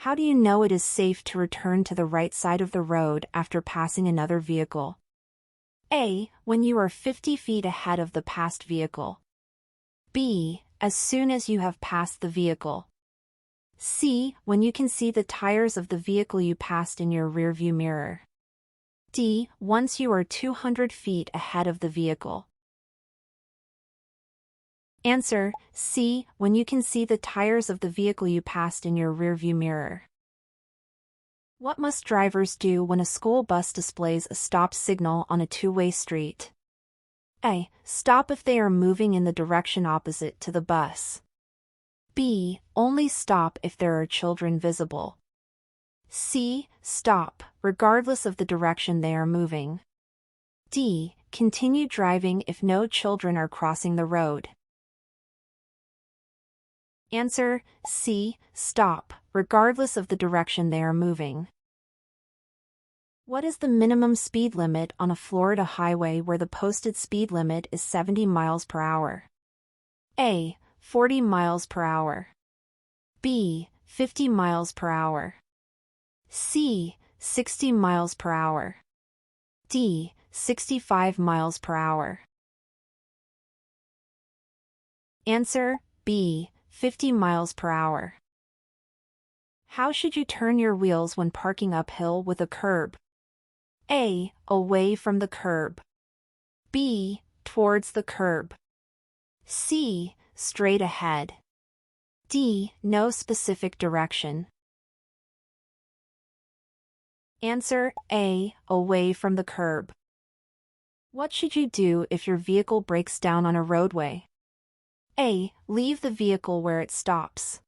How do you know it is safe to return to the right side of the road after passing another vehicle? A. When you are 50 feet ahead of the passed vehicle. B. As soon as you have passed the vehicle. C. When you can see the tires of the vehicle you passed in your rearview mirror. D. Once you are 200 feet ahead of the vehicle. Answer: C. When you can see the tires of the vehicle you passed in your rearview mirror. What must drivers do when a school bus displays a stop signal on a two-way street? A. Stop if they are moving in the direction opposite to the bus. B. Only stop if there are children visible. C. Stop, regardless of the direction they are moving. D. Continue driving if no children are crossing the road. Answer: C. Stop, regardless of the direction they are moving. What is the minimum speed limit on a Florida highway where the posted speed limit is 70 miles per hour? A. 40 miles per hour. B. 50 miles per hour. C. 60 miles per hour. D. 65 miles per hour. Answer: B. 50 miles per hour. How should you turn your wheels when parking uphill with a curb? A. Away from the curb. B. Towards the curb. C. Straight ahead. D. No specific direction. Answer: A. Away from the curb. What should you do if your vehicle breaks down on a roadway? A. Leave the vehicle where it stops.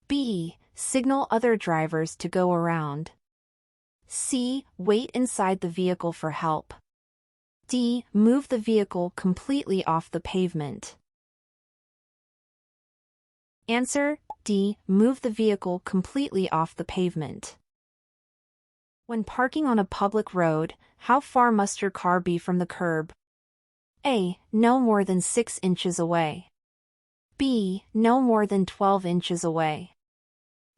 B. Signal other drivers to go around. C. Wait inside the vehicle for help. D. Move the vehicle completely off the pavement. Answer: D. Move the vehicle completely off the pavement. When parking on a public road, how far must your car be from the curb? A. No more than 6 inches away. B. No more than 12 inches away.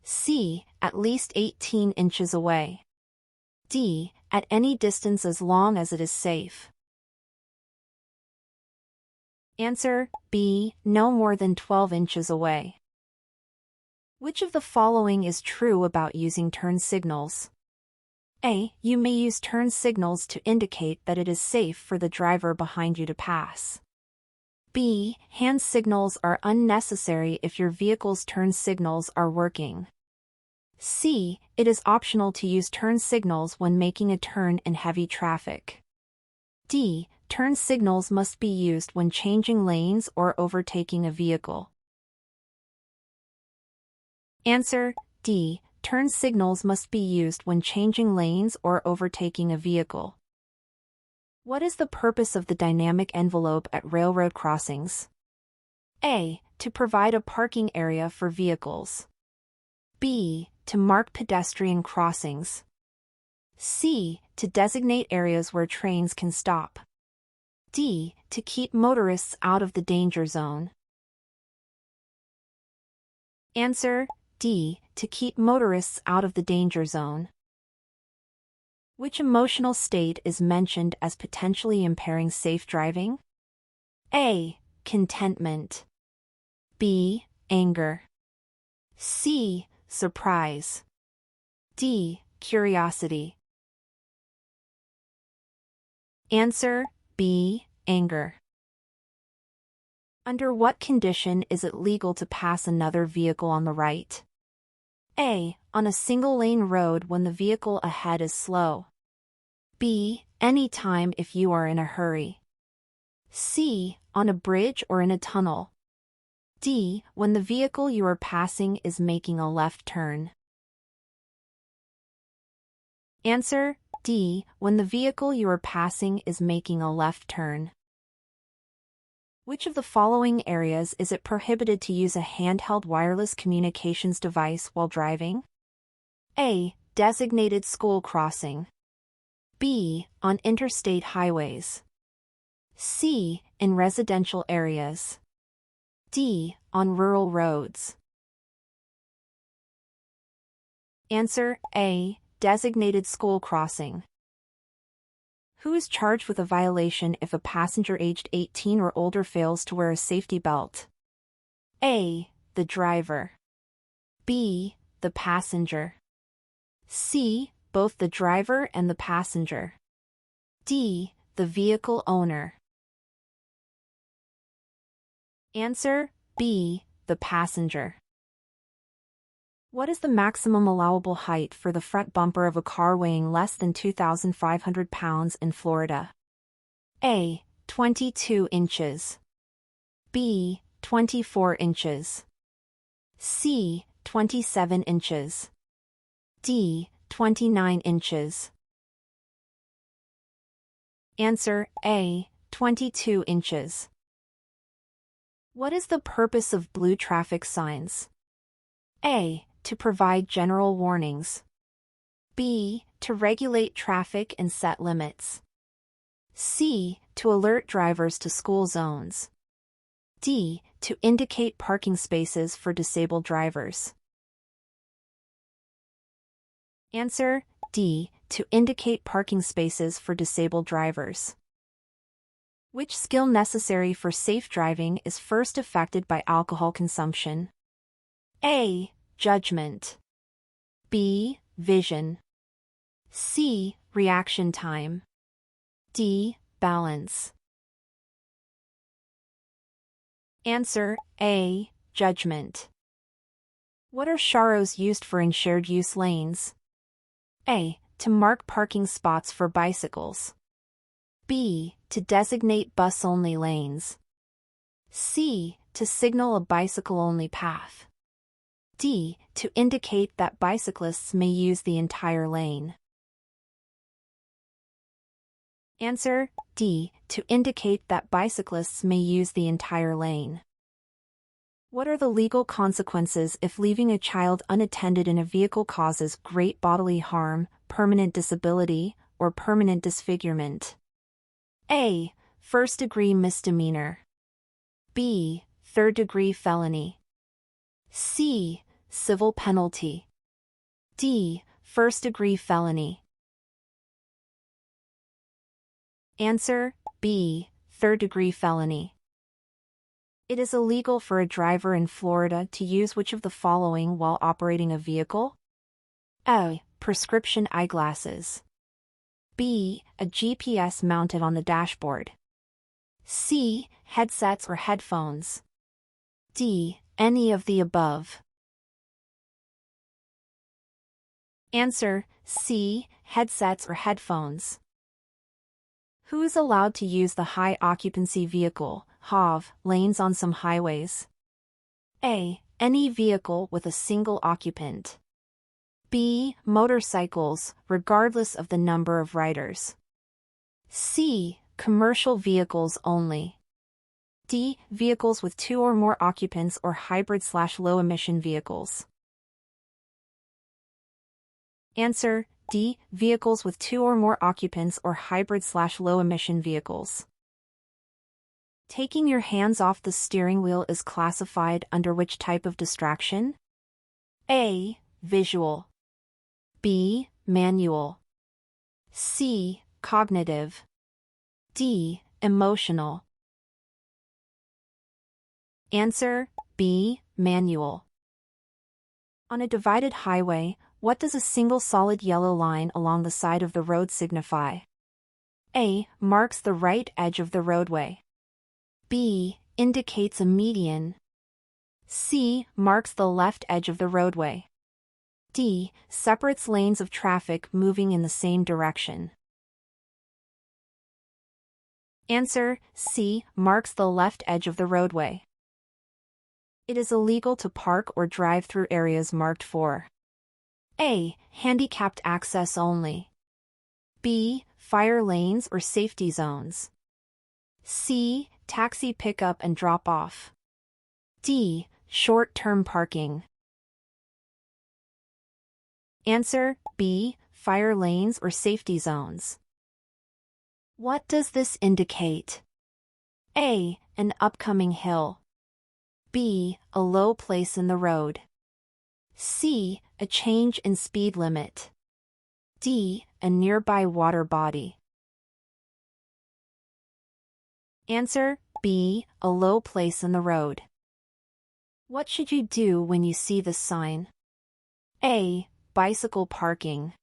C. At least 18 inches away. D. At any distance as long as it is safe. Answer: B. No more than 12 inches away. Which of the following is true about using turn signals? A. You may use turn signals to indicate that it is safe for the driver behind you to pass. B. Hand signals are unnecessary if your vehicle's turn signals are working. C. It is optional to use turn signals when making a turn in heavy traffic. D. Turn signals must be used when changing lanes or overtaking a vehicle. Answer: D. Turn signals must be used when changing lanes or overtaking a vehicle. What is the purpose of the dynamic envelope at railroad crossings? A. To provide a parking area for vehicles. B. To mark pedestrian crossings. C. To designate areas where trains can stop. D. To keep motorists out of the danger zone. Answer: D. To keep motorists out of the danger zone. Which emotional state is mentioned as potentially impairing safe driving? A. Contentment. B. Anger. C. Surprise. D. Curiosity. Answer: B. Anger. Under what condition is it legal to pass another vehicle on the right? A. On a single-lane road when the vehicle ahead is slow. B. Any time if you are in a hurry. C. On a bridge or in a tunnel. D. When the vehicle you are passing is making a left turn. Answer: D. When the vehicle you are passing is making a left turn. Which of the following areas is it prohibited to use a handheld wireless communications device while driving? A. Designated school crossing. B. On interstate highways. C. In residential areas. D. On rural roads. Answer A. Designated school crossing. Who is charged with a violation if a passenger aged 18 or older fails to wear a safety belt? A. The driver. B. The passenger. C. Both the driver and the passenger. D. The vehicle owner. Answer B. The passenger. What is the maximum allowable height for the front bumper of a car weighing less than 2,500 pounds in Florida? A. 22 inches. B. 24 inches. C. 27 inches. D. 29 inches. Answer A. 22 inches. What is the purpose of blue traffic signs? A. To provide general warnings. B. To regulate traffic and set limits. C. To alert drivers to school zones. D. To indicate parking spaces for disabled drivers. Answer D. To indicate parking spaces for disabled drivers. Which skill necessary for safe driving is first affected by alcohol consumption? A. Judgment. B. Vision. C. Reaction time. D. Balance. Answer A. Judgment. What are sharrows used for in shared use lanes? A. To mark parking spots for bicycles. B. To designate bus-only lanes. C. To signal a bicycle-only path. D. To indicate that bicyclists may use the entire lane. Answer D. To indicate that bicyclists may use the entire lane. What are the legal consequences if leaving a child unattended in a vehicle causes great bodily harm, permanent disability, or permanent disfigurement? A. First-degree misdemeanor. B. Third-degree felony. C. Civil penalty. D. First-degree felony. Answer B. Third-degree felony. It is illegal for a driver in Florida to use which of the following while operating a vehicle? A. Prescription eyeglasses. B. A GPS mounted on the dashboard. C. Headsets or headphones. D. Any of the above. Answer C. Headsets or headphones. Who is allowed to use the high occupancy vehicle (HOV) lanes on some highways? A. Any vehicle with a single occupant. B. Motorcycles, regardless of the number of riders. C. Commercial vehicles only. D. Vehicles with 2 or more occupants or hybrid/low-emission vehicles. Answer D. Vehicles with 2 or more occupants or hybrid/low-emission vehicles. Taking your hands off the steering wheel is classified under which type of distraction? A. Visual. B. Manual. C. Cognitive. D. Emotional. Answer B. Manual. On a divided highway, what does a single solid yellow line along the side of the road signify? A. Marks the right edge of the roadway. B. Indicates a median. C. Marks the left edge of the roadway. D. Separates lanes of traffic moving in the same direction. Answer C. Marks the left edge of the roadway. It is illegal to park or drive through areas marked for A. Handicapped access only. B. Fire lanes or safety zones. C. Taxi pickup and drop-off. D. Short-term parking. Answer B. Fire lanes or safety zones. What does this indicate? A. An upcoming hill. B. A low place in the road. C. A change in speed limit. D. A nearby water body. Answer B. A low place in the road. What should you do when you see this sign? A. Bicycle parking.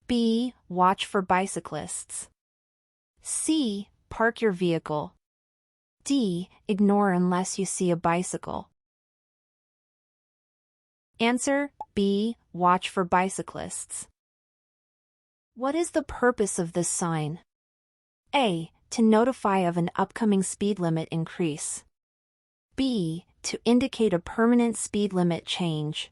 B. Watch for bicyclists. C. Park your vehicle. D. Ignore unless you see a bicycle. Answer B. Watch for bicyclists. What is the purpose of this sign? A. To notify of an upcoming speed limit increase. B. To indicate a permanent speed limit change.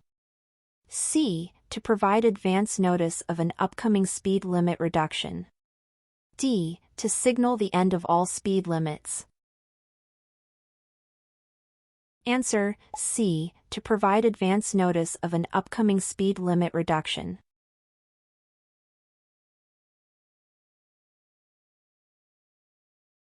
C. To provide advance notice of an upcoming speed limit reduction. D. To signal the end of all speed limits. Answer C. To provide advance notice of an upcoming speed limit reduction.